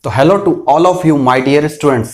तो hello to all of you my dear students.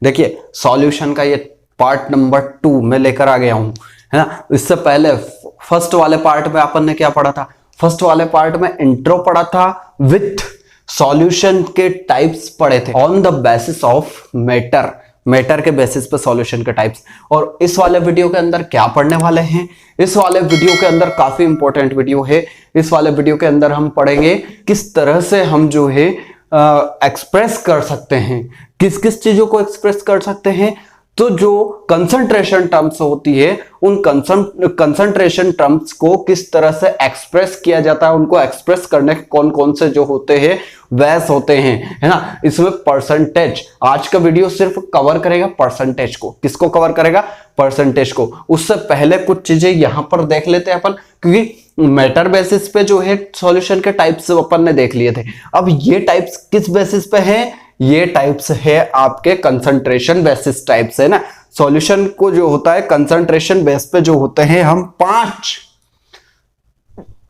देखिए solution का ये पार्ट नंबर 2 में लेकर आ गया हूं, है ना। इससे पहले फर्स्ट वाले पार्ट में अपन ने क्या पढ़ा था? फर्स्ट वाले पार्ट में इंट्रो पढ़ा था विथ सॉल्यूशन के टाइप्स पढ़े थे on the basis of matter के बेसिस पे सॉल्यूशन के टाइप्स। और इस वाले वीडियो के अंदर क्या पढ़ने वाले हैं? इस वाले वीडियो के अंदर काफी इंपॉर्टेंट वीडियो है। इस वाले वीडियो के अंदर हम पढ़ेंगे किस तरह से हम जो है एक्सप्रेस कर सकते हैं, किस किस चीजों को एक्सप्रेस कर सकते हैं। तो जो कंसंट्रेशन टर्म्स होती है उन कंसंट्रेशन टर्म्स को किस तरह से एक्सप्रेस किया जाता है, उनको एक्सप्रेस करने के कौन कौन से जो होते हैं वैस होते हैं, है ना। इसमें परसेंटेज, आज का वीडियो सिर्फ कवर करेगा परसेंटेज को। किसको कवर करेगा? परसेंटेज को। उससे पहले कुछ चीजें यहां पर देख लेते हैं अपन, क्योंकि मैटर बेसिस पे जो है सॉल्यूशन के टाइप्स अपन ने देख लिए थे। अब ये टाइप्स किस बेसिस पे हैं? ये टाइप्स है आपके कंसंट्रेशन बेसिस टाइप्स, है ना। सॉल्यूशन को जो होता है कंसंट्रेशन बेस पे जो होते हैं हम 5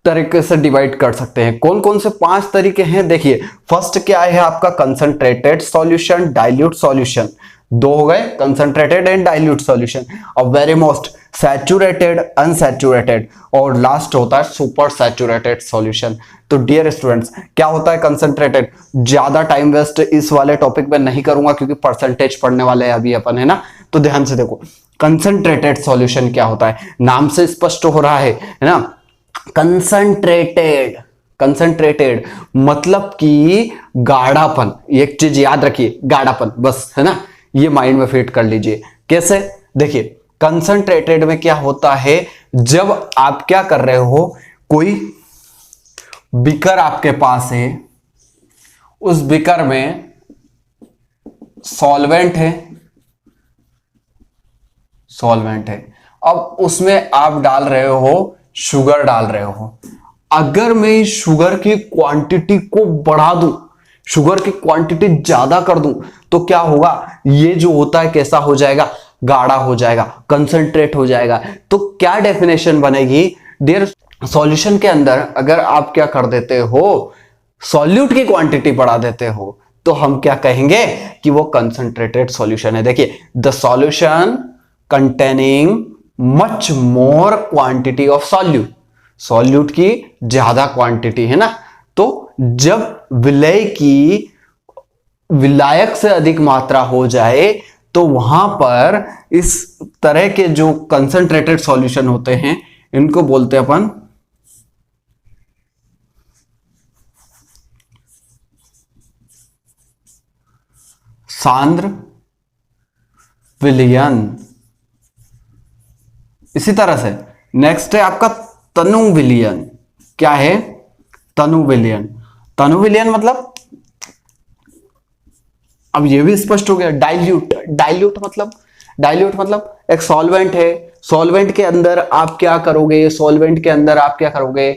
तरीके से डिवाइड कर सकते हैं। कौन कौन से 5 तरीके हैं? देखिए फर्स्ट क्या है आपका कंसंट्रेटेड सॉल्यूशन, डाइल्यूट सॉल्यूशन। 2 हो गए, कंसंट्रेटेड एंड डाइल्यूट सॉल्यूशन। और वेरी मोस्ट सैचुरेटेड, अनसैचुरेटेड, और लास्ट होता है सुपर सैचुरेटेड सॉल्यूशन। तो डियर स्टूडेंट्स, क्या होता है कंसंट्रेटेड? ज्यादा टाइम वेस्ट इस वाले टॉपिक में नहीं करूंगा क्योंकि परसेंटेज पढ़ने वाले हैं अभी अपन, है ना। तो ध्यान से देखो कंसंट्रेटेड सॉल्यूशन क्या होता है, नाम से स्पष्ट हो रहा है ना। कंसंट्रेटेड मतलब कि गाढ़ापन। एक चीज याद रखिए, गाढ़ापन, बस, है ना। ये माइंड में फिट कर लीजिए। कैसे? देखिए कंसंट्रेटेड में क्या होता है, जब आप क्या कर रहे हो, कोई बीकर आपके पास है, उस बीकर में सॉल्वेंट है, अब उसमें आप डाल रहे हो, शुगर डाल रहे हो। अगर मैं इस शुगर की क्वांटिटी को बढ़ा दूं, शुगर की क्वांटिटी ज्यादा कर दूं, तो क्या होगा? ये जो होता है कैसा हो जाएगा? गाढ़ा हो जाएगा, कंसंट्रेट हो जाएगा। तो क्या डेफिनेशन बनेगी डियर? सॉल्यूशन के अंदर अगर आप क्या कर देते हो, सॉल्यूट की क्वांटिटी बढ़ा देते हो, तो हम क्या कहेंगे कि वो कंसंट्रेटेड सॉल्यूशन है। देखिए the solution containing much more quantity of solute की ज्यादा क्वांटिटी, है ना। तो जब विलायक से अधिक मात्रा हो जाए तो वहां पर इस तरह के जो कंसंट्रेटेड सॉल्यूशन होते हैं इनको बोलते हैं अपन सांद्र विलयन। इसी तरह से नेक्स्ट है आपका तनु विलयन। क्या है? तनु विलयन मतलब, अब ये भी स्पष्ट हो गया। डाइल्यूट मतलब एक सॉल्वेंट है, सॉल्वेंट के अंदर आप क्या करोगे,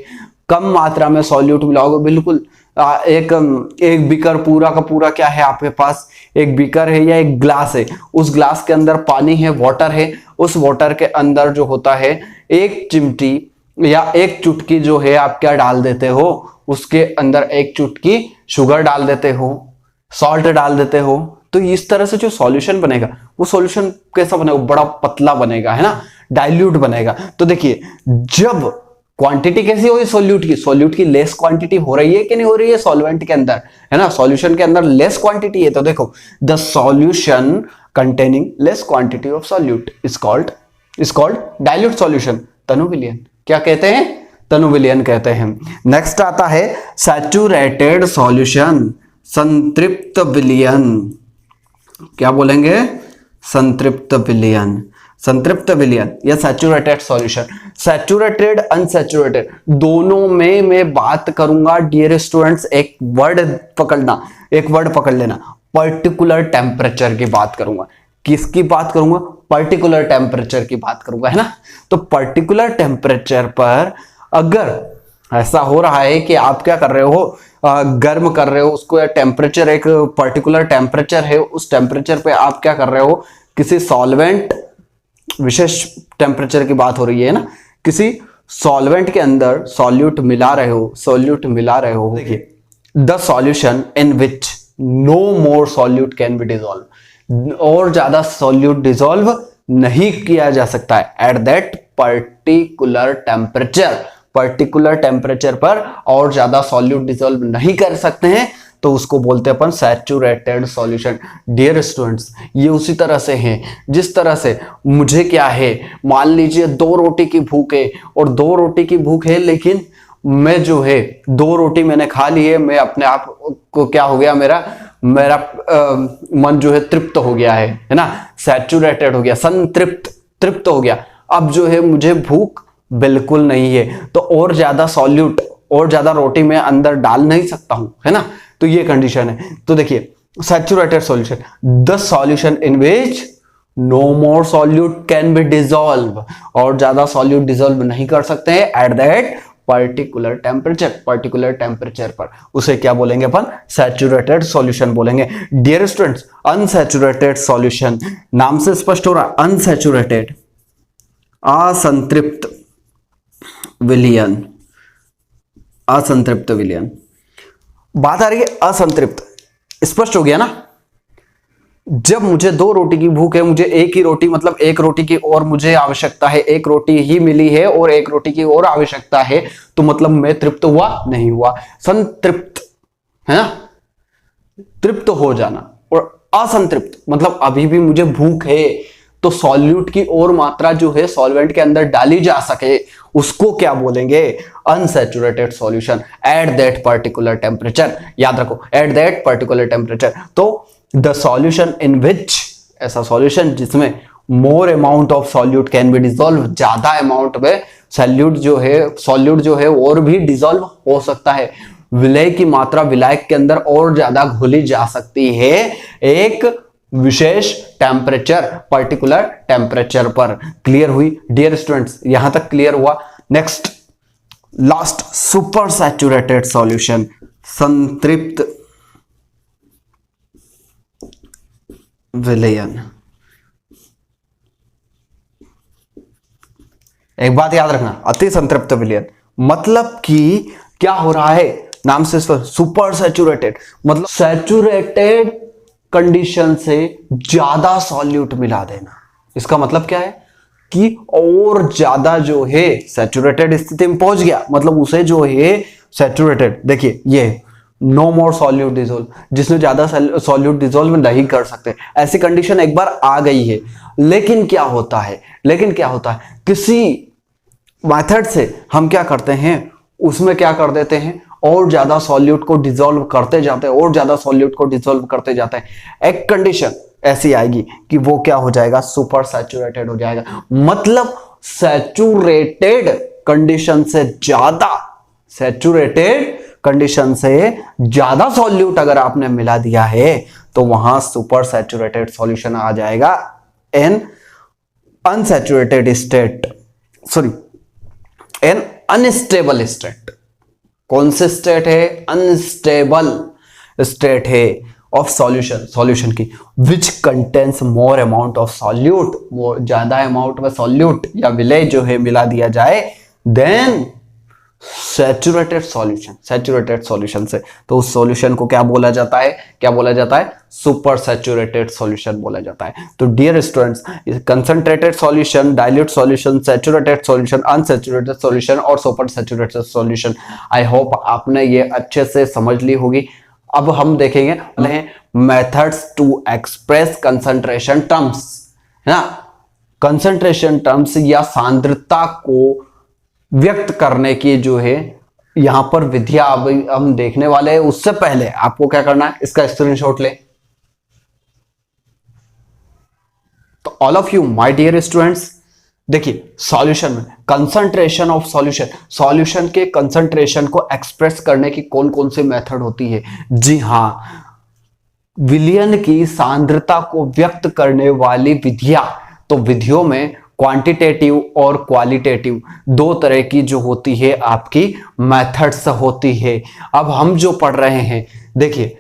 कम मात्रा में सॉल्यूट मिलाओगे। बिल्कुल एक बीकर पूरा का पूरा क्या है आपके पास, एक बीकर है या एक ग्लास है, उस ग्लास के अंदर पानी है, वाटर है। उस वाटर के अंदर जो होता है एक चिमटी या एक चुटकी जो है आप क्या डाल देते हो, उसके अंदर एक चुटकी शुगर डाल देते हो, सॉल्ट डाल देते हो। तो इस तरह से जो सॉल्यूशन बनेगा वो सॉल्यूशन कैसा बनेगा? बड़ा पतला बनेगा, है ना, डाइल्यूट बनेगा। तो देखिए जब क्वांटिटी कैसी होगी सॉल्यूट की लेस क्वांटिटी हो रही है कि नहीं हो रही है सॉल्वेंट के अंदर, है ना। सॉल्यूशन के अंदर लेस क्वांटिटी है, तो देखो the solution containing less quantity of solute is called dilute solution, तनु विलयन। क्या कहते हैं? तनु विलयन कहते हैं। नेक्स्ट आता है सैचुरेटेड सॉल्यूशन, संतृप्त विलयन। क्या बोलेंगे? संतृप्त विलयन या सैचुरेटेड सॉल्यूशन। सैचुरेटेड अनसैचुरेटेड दोनों में मैं बात करूंगा डियर स्टूडेंट्स। एक वर्ड पकड़ लेना, पर्टिकुलर टेम्परेचर की बात करूंगा। किसकी बात करूंगा? पर्टिकुलर टेम्परेचर की बात करूंगा, है ना। तो पर्टिकुलर टेम्परेचर पर अगर ऐसा हो रहा है कि आप क्या कर रहे हो, गर्म कर रहे हो उसको, या टेम्परेचर एक पर्टिकुलर टेम्परेचर है, उस टेम्परेचर पे आप क्या कर रहे हो, किसी सॉल्वेंट, विशेष टेम्परेचर की बात हो रही है ना, किसी सॉल्वेंट के अंदर सॉल्यूट मिला रहे हो। देखिए the solution in which no more solute can be dissolve, और ज्यादा सॉल्यूट डिजॉल्व नहीं किया जा सकता है at that particular temperature, particular temperature पर और ज्यादा सॉल्यूट डिजॉल्व नहीं कर सकते हैं, तो उसको बोलते हैं अपन सैचुरेटेड सॉल्यूशन। डियर स्टूडेंट्स, ये उसी तरह से है जिस तरह से मुझे क्या है, मान लीजिए 2 रोटी की भूख है, और 2 रोटी की भूख है, लेकिन मैं जो है 2 रोटी मैंने खा ली है, मैं अपने आप को क्या हो गया, मेरा मन जो है तृप्त हो गया है ना, सैचुरेटेड हो गया, संतृप्त, तृप्त हो गया। अब जो है मुझे भूख बिल्कुल नहीं है, तो और ज्यादा सॉल्यूट, और ज्यादा रोटी मैं अंदर डाल नहीं सकता हूं, है ना, तो ये कंडीशन है। तो देखिए saturated solution, the solution in which no more solute can be dissolve, और ज्यादा सॉल्यूट डिसॉल्व नहीं कर सकते हैं at that particular temperature, particular temperature पर, उसे क्या बोलेंगे अपन, सैचुरेटेड सॉल्यूशन बोलेंगे। डियर स्टूडेंट्स, अनसैचुरेटेड सॉल्यूशन, नाम से स्पष्ट हो रहा, अनसैचुरेटेड, असंतृप्त विलयन, असंतृप्त विलयन, बात आ रही है असंतृप्त, स्पष्ट हो गया ना। जब मुझे 2 रोटी की भूख है, मुझे एक ही रोटी, मतलब एक रोटी की और मुझे आवश्यकता है, एक रोटी ही मिली है और एक रोटी की और आवश्यकता है, तो मतलब मैं तृप्त हुआ नहीं हुआ, संतृप्त, है ना, तृप्त हो जाना। और असंतृप्त मतलब अभी भी मुझे भूख है, तो सॉल्यूट की और मात्रा जो है सॉल्वेंट के अंदर डाली जा सके, उसको क्या बोलेंगे, unsaturated solution at that particular temperature. याद रखो, एट दैट पर्टिकुलर टेम्परेचर। तो द सॉल्यूशन इन विच, ऐसा सॉल्यूशन जिसमें more amount of solute can be dissolve, ज्यादा अमाउंट में सॉल्यूट जो है और भी डिसॉल्व हो सकता है, विलय की मात्रा विलायक के अंदर और ज्यादा घुली जा सकती है एक विशेष टेम्परेचर, पर्टिकुलर टेम्परेचर पर। क्लियर हुई डियर स्टूडेंट्स, यहां तक क्लियर हुआ। Next last, super saturated solution, संतृप्त विलयन। एक बात याद रखना, अति संतृप्त विलयन मतलब कि क्या हो रहा है, नाम से सुपर सैचुरेटेड मतलब सैचुरेटेड कंडीशन से ज्यादा सॉल्यूट मिला देना। इसका मतलब क्या है कि और ज्यादा जो है सैचुरेटेड स्थिति में पहुंच गया, मतलब उसे जो है सैचुरेटेड, देखिए ये नो मोर सॉल्यूट डिसॉल्व, जिसमें ज्यादा सॉल्यूट डिसॉल्व नहीं कर सकते, ऐसी कंडीशन एक बार आ गई है। लेकिन क्या होता है, किसी मेथड से हम क्या करते हैं, उसमें क्या कर देते हैं, और ज्यादा सॉल्यूट को डिसॉल्व करते जाते हैं, और ज्यादा सॉल्यूट को डिसॉल्व करते जाते हैं। एक कंडीशन ऐसी आएगी कि वो क्या हो जाएगा, सुपर सैचुरेटेड हो जाएगा। मतलब सैचुरेटेड कंडीशन से ज्यादा, सैचुरेटेड कंडीशन से ज्यादा सॉल्यूट अगर आपने मिला दिया है, तो वहां सुपर सैचुरेटेड सॉल्यूशन आ जाएगा। N unsaturated state, sorry N unstable state. कौन से स्टेट है, अनस्टेबल स्टेट है ऑफ सॉल्यूशन की, which contains more amount of solute, वो ज्यादा अमाउंट में सॉल्यूट या विलय जो है मिला दिया जाए, देन सैचुरेटेड सॉल्यूशन से, तो उस सॉल्यूशन को क्या बोला जाता है, सुपर सैचुरेटेड सॉल्यूशन बोला जाता है। तो dear students, concentrated solution, dilute solution, saturated solution, unsaturated solution और super saturated solution, I hope आपने ये अच्छे से समझ ली होगी। अब हम देखेंगे methods to express concentration terms, है ना, कंसंट्रेशन टर्म्स या सांद्रता को व्यक्त करने की जो है यहां पर विधियां अब हम देखने वाले हैं। उससे पहले आपको क्या करना है, इसका स्क्रीनशॉट ले। तो all of you my dear students, देखिए सॉल्यूशन में कंसंट्रेशन ऑफ सॉल्यूशन के कंसंट्रेशन को एक्सप्रेस करने की कौन कौन सी मेथड होती है। जी हां, विलयन की सांद्रता को व्यक्त करने वाली विधियां। तो विधियों में क्वांटिटेटिव और क्वालिटेटिव 2 तरह की जो होती है आपकी मेथड्स होती है। अब हम जो पढ़ रहे हैं, देखिए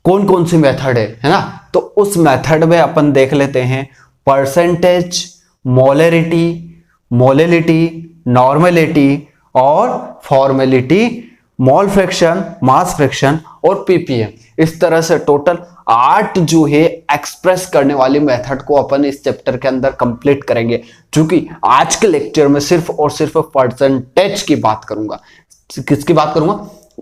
कौन कौन सी मेथड है ना, तो उस मेथड में अपन देख लेते हैं परसेंटेज, मोलैलिटी, नॉर्मेलिटी और formality, mole fraction, mass fraction और पीपीएम। इस तरह से टोटल 8 जो है एक्सप्रेस करने वाली मेथड को अपन इस चैप्टर के अंदर कंप्लीट करेंगे। क्योंकि आज के लेक्चर में सिर्फ और सिर्फ परसेंटेज की बात करूंगा। किसकी बात करूंगा?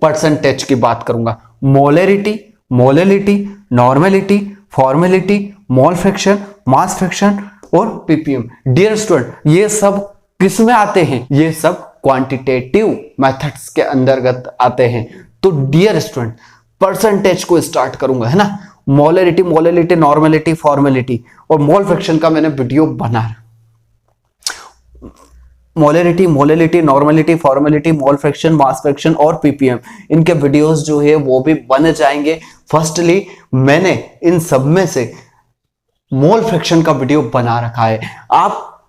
परसेंटेज की बात करूंगा। Molarity, molality, normality, formality, mole fraction, mass fraction और पीपीएम। डियर स्टूडेंट, ये सब किस में आते हैं? ये सब क्वांटिटेटिव मेथड्स के अंतर्गत आते हैं। तो डियर स्टूडेंट, परसेंटेज को स्टार्ट करूंगा, है ना। मोलरिटी, मोलैलिटी, नॉर्मेलिटी, फॉर्मेलिटी और मोल फ्रैक्शन का मैंने वीडियो बना। Molarity, molality, normality, formality, mole fraction, mass fraction और पीपीएम, इनके वीडियोस जो है वो भी बन जाएंगे। फर्स्टली मैंने इन सब में से मोल फ्रैक्शन का वीडियो बना रखा है, आप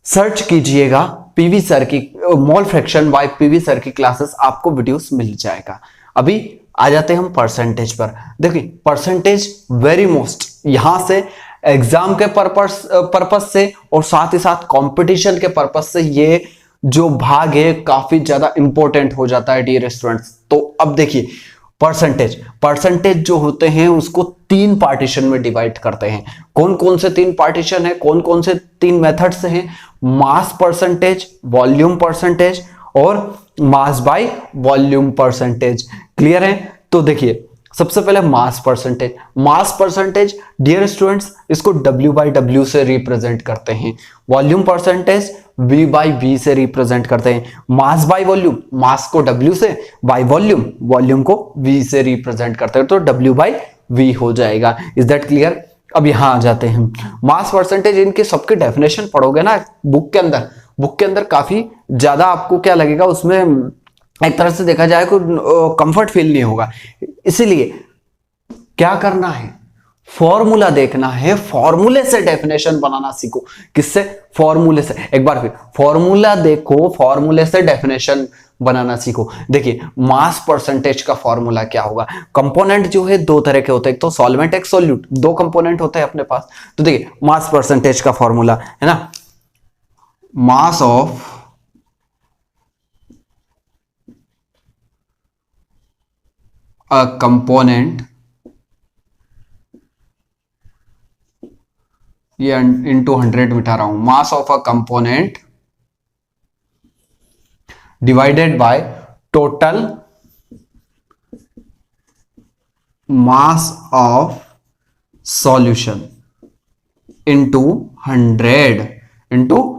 सर्च कीजिएगा पीवी सर की mole fraction by PV sir की क्लासेस, आपको वीडियोस मिल जाएगा। अभी आ जाते हैं हम परसेंटेज पर। देखिए, परसेंटेज वेरी मोस्ट, यहां से एग्जाम के पर्पस से और साथ ही साथ कंपटीशन के पर्पस से ये जो भाग है काफी ज्यादा इंपॉर्टेंट हो जाता है डियर स्टूडेंट्स। तो अब देखिए, परसेंटेज जो होते हैं उसको 3 पार्टीशन में डिवाइड करते हैं। कौन कौन से 3 पार्टीशन है, कौन कौन से 3 मेथड्स हैं? मास परसेंटेज, वॉल्यूम परसेंटेज और mass by volume percentage. Clear है? तो देखिए, सबसे पहले mass percentage. Mass percentage dear students, इसको W बाई W से रिप्रेजेंट करते हैं। Volume percentage V by V से रिप्रेजेंट करते हैं। मास बाय वॉल्यूम, मास को W से, बाय वॉल्यूम, वॉल्यूम को V से रिप्रेजेंट करते हैं, तो W बाई V हो जाएगा। Is that clear? अब यहां आ जाते हैं मास परसेंटेज। इनके सबके डेफिनेशन पढ़ोगे ना बुक के अंदर काफी ज्यादा आपको क्या लगेगा, उसमें एक तरह से देखा जाए कोई कंफर्ट फील नहीं होगा। इसीलिए क्या करना है? फॉर्मूला देखना है, फॉर्मूले से डेफिनेशन बनाना सीखो। किससे? फॉर्मूले से। एक बार फिर फॉर्मूला देखो, फॉर्मूले से डेफिनेशन बनाना सीखो। देखिए, मास परसेंटेज का फॉर्मूला क्या होगा? कंपोनेंट जो है 2 तरह के होते हैं, एक तो सॉल्वेंट, एक सॉल्यूट, 2 कंपोनेंट होते हैं अपने पास। तो देखिए, मास परसेंटेज का फॉर्मूला है ना, मास ऑफ a component, ये इंटू 100 बिठा रहा हूं, mass of a component divided by total mass of solution into 100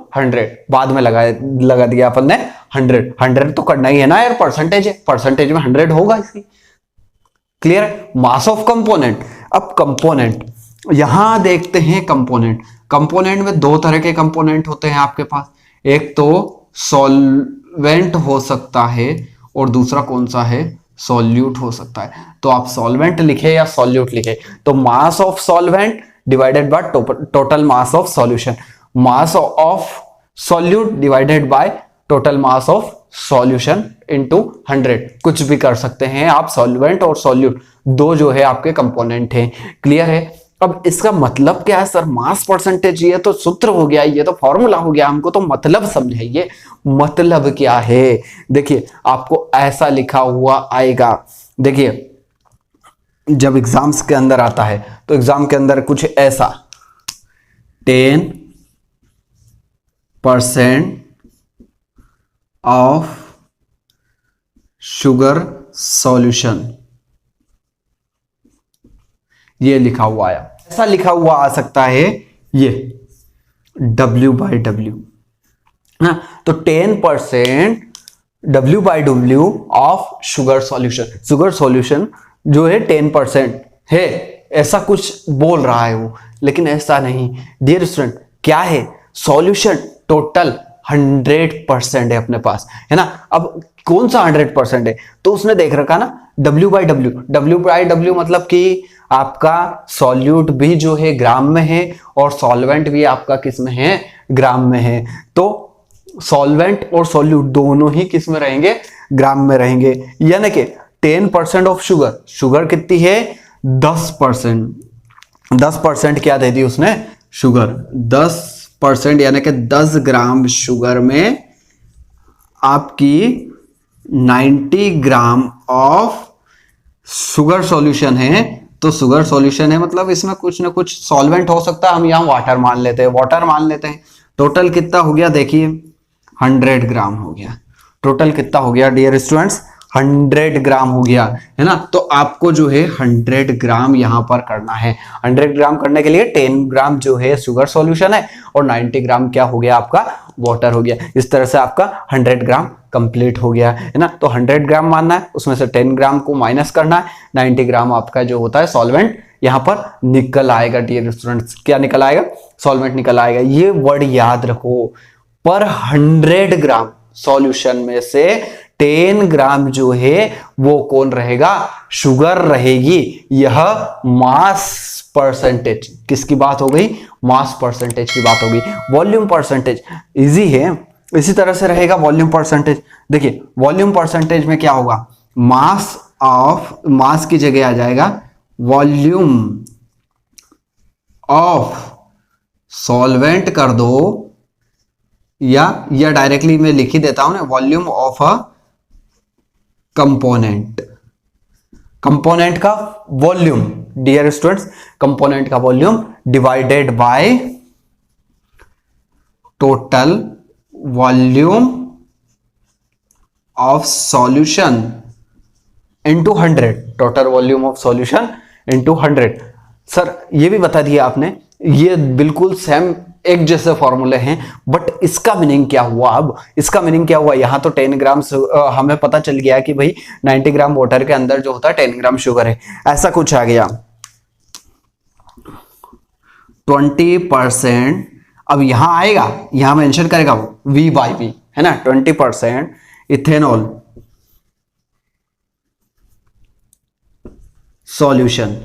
बाद में लगा दिया अपन ने 100 तो करना ही है ना यार, परसेंटेज में 100 होगा इसकी। क्लियर है? Mass of component. अब कंपोनेंट यहां देखते हैं। कंपोनेंट में 2 तरह के कंपोनेंट होते हैं आपके पास, एक तो सॉल्वेंट हो सकता है और दूसरा कौन सा है? सॉल्यूट हो सकता है। तो आप सॉल्वेंट लिखे या सॉल्यूट लिखे, तो mass of solvent divided by total mass of solution, mass of solute divided by total mass of solution into 100। कुछ भी कर सकते हैं आप, सॉल्वेंट और सॉल्यूट 2 जो है आपके कंपोनेंट हैं। क्लियर है? अब इसका मतलब क्या है सर? मास परसेंटेज ये तो सूत्र हो गया, ये तो फॉर्मूला हो गया, हमको तो मतलब समझाइए, मतलब क्या है? देखिए, आपको ऐसा लिखा हुआ आएगा। देखिए, जब एग्जाम्स के अंदर आता है तो एग्जाम के अंदर कुछ ऐसा 10% ऑफ शुगर सॉल्यूशन, ये लिखा हुआ आया। ऐसा लिखा हुआ आ सकता है ये W बाई W ना, तो 10% W by W of sugar solution जो है 10% है, ऐसा कुछ बोल रहा है वो, लेकिन ऐसा नहीं डियर स्टूडेंट। क्या है? सॉल्यूशन टोटल 100% है अपने पास, है ना। अब कौन सा 100% है? तो उसने देख रखा ना W बाई W मतलब कि आपका सॉल्यूट भी जो है ग्राम में है और सॉल्वेंट भी आपका किस में है? ग्राम में है। तो सॉल्वेंट और सॉल्यूट दोनों ही किस में रहेंगे? ग्राम में रहेंगे। यानी कि 10% ऑफ शुगर कितनी है? 10% क्या दे दी उसने? शुगर 10%, यानी कि 10 ग्राम शुगर में आपकी 90 ग्राम ऑफ शुगर सॉल्यूशन है, तो शुगर सॉल्यूशन है मतलब इसमें कुछ ना कुछ सॉल्वेंट हो सकता है, हम यहाँ वाटर मान लेते हैं, वाटर मान लेते हैं। टोटल कितना हो गया देखिए 100 ग्राम हो गया। टोटल कितना हो गया डियर स्टूडेंट्स 100 ग्राम हो गया, है ना। तो आपको जो है 100 ग्राम यहां पर करना है। 100 ग्राम करने के लिए 10 ग्राम जो है शुगर सॉल्यूशन है और 90 ग्राम क्या हो गया आपका वाटर हो गया। इस तरह से आपका 100 ग्राम कंप्लीट हो गया, है ना। तो 100 ग्राम मानना है, उसमें से 10 ग्राम को माइनस करना है, 90 ग्राम आपका जो होता है सॉल्वेंट यहां पर निकल आएगा डियर स्टूडेंट्स। क्या निकल आएगा? सॉल्वेंट निकल आएगा। ये वर्ड याद रखो, पर 100 ग्राम सॉल्यूशन में से 10 ग्राम जो है वो कौन रहेगा? शुगर रहेगी। यह मास परसेंटेज किसकी बात हो गई? मास परसेंटेज की बात होगी। वॉल्यूम परसेंटेज इजी है, इसी तरह से रहेगा वॉल्यूम परसेंटेज। देखिए वॉल्यूम परसेंटेज में क्या होगा? मास की जगह आ जाएगा वॉल्यूम ऑफ सॉल्वेंट कर दो, या डायरेक्टली मैं लिख ही देता हूं ना, volume of a component. Component का वॉल्यूम डियर स्टूडेंट्स, कंपोनेंट का volume divided by total volume of solution into 100। Total volume of solution into 100। Sir ये भी बता दिया आपने, ये बिल्कुल सेम एक जैसे फॉर्मूले हैं, बट इसका मीनिंग क्या हुआ? अब इसका मीनिंग क्या हुआ? यहां तो 10 ग्राम हमें पता चल गया कि भाई 90 ग्राम वाटर के अंदर जो होता है 10 ग्राम शुगर है, ऐसा कुछ आ गया 20%। अब यहां आएगा, यहां मेंशन करेगा V/V, है ना, 20% इथेनॉल सॉल्यूशन,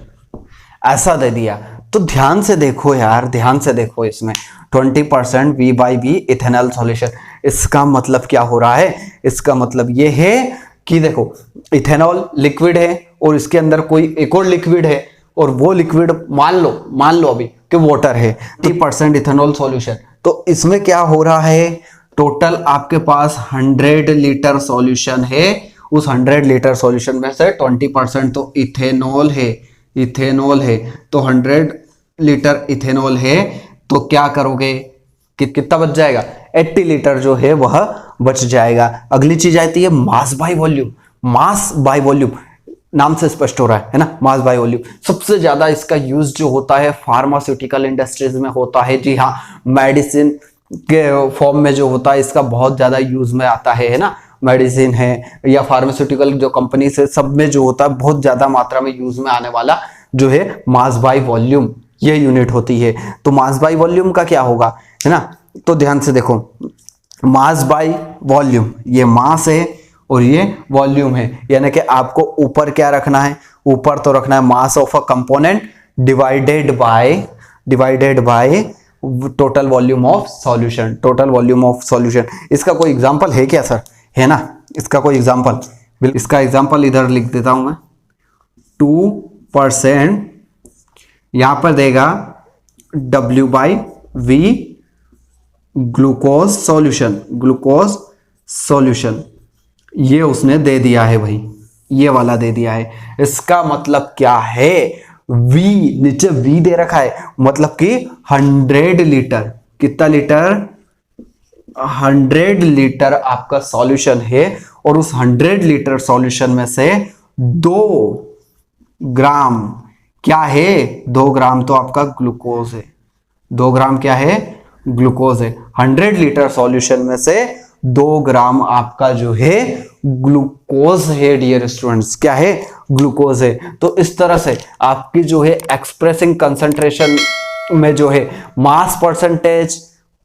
ऐसा दे दिया। तो ध्यान से देखो यार, ध्यान से देखो, इसमें 20% V/V इथेनॉल सॉल्यूशन, इसका मतलब क्या हो रहा है? इसका मतलब ये है कि देखो इथेनॉल लिक्विड है और इसके अंदर कोई एक और लिक्विड है, और वो लिक्विड मान लो अभी कि वाटर है, 30% इथेनॉल सॉल्यूशन। तो इसमें क्या हो रहा है? टोटल आपके पास 100 लीटर सॉल्यूशन है, उस 100 लीटर सॉल्यूशन में से 20% तो इथेनॉल है, तो 100 लीटर इथेनॉल है, तो क्या करोगे कि कितना बच जाएगा? 80 लीटर जो है वह बच जाएगा। अगली चीज आती है मास by volume. Mass by volume नाम से स्पष्ट हो रहा है ना, मास बाय वॉल्यूम। सबसे ज्यादा इसका यूज जो होता है फार्मास्यूटिकल इंडस्ट्रीज में होता है। जी हाँ, मेडिसिन के फॉर्म में जो होता है इसका बहुत ज्यादा यूज में आता है ना। मेडिसिन है या फार्मास्यूटिकल जो कंपनी से, सब में जो होता है बहुत ज्यादा मात्रा में यूज में आने वाला जो है मास बाय वॉल्यूम, ये यूनिट होती है। तो मास बाय वॉल्यूम का क्या होगा, है ना। तो ध्यान से देखो, मास बाय वॉल्यूम, ये मास है और ये वॉल्यूम है, यानी कि आपको ऊपर क्या रखना है? ऊपर तो रखना है mass of a component divided by total volume of solution, total volume of solution. इसका कोई एग्जांपल है क्या सर? है ना, इसका कोई एग्जांपल? इसका एग्जांपल इधर लिख देता हूं मैं। 2% यहां पर देगा W/V ग्लूकोज सॉल्यूशन, ये उसने दे दिया है भाई, ये वाला दे दिया है। इसका मतलब क्या है? V, नीचे V दे रखा है, मतलब कि 100 लीटर, कितना लीटर? 100 लीटर आपका सॉल्यूशन है, और उस 100 लीटर सॉल्यूशन में से 2 ग्राम क्या है? 2 ग्राम तो आपका ग्लूकोज है। 2 ग्राम क्या है? ग्लूकोज है। 100 लीटर सॉल्यूशन में से 2 ग्राम आपका जो है ग्लूकोज है डियर स्टूडेंट्स। क्या है? ग्लूकोज है। तो इस तरह से आपकी जो है एक्सप्रेसिंग कंसंट्रेशन में जो है मास परसेंटेज,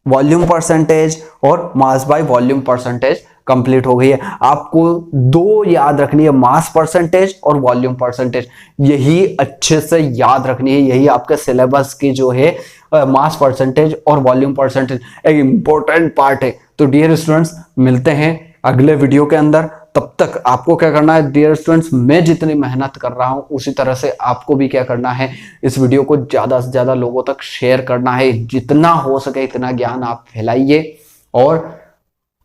वॉल्यूम परसेंटेज और mass by volume percentage complete हो गई है। आपको 2 याद रखनी है, मास परसेंटेज और वॉल्यूम परसेंटेज, यही अच्छे से याद रखनी है। यही आपके सिलेबस की जो है मास परसेंटेज और वॉल्यूम परसेंटेज एक इंपॉर्टेंट पार्ट है। तो डियर स्टूडेंट्स, मिलते हैं अगले वीडियो के अंदर। तब तक आपको क्या करना है डियर स्टूडेंट्स, मैं जितनी मेहनत कर रहा हूं उसी तरह से आपको भी क्या करना है, इस वीडियो को ज्यादा से ज्यादा लोगों तक शेयर करना है। जितना हो सके इतना ज्ञान आप फैलाइए, और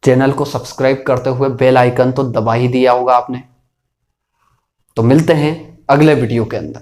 चैनल को सब्सक्राइब करते हुए बेल आइकन तो दबा ही दिया होगा आपने। तो मिलते हैं अगले वीडियो के अंदर।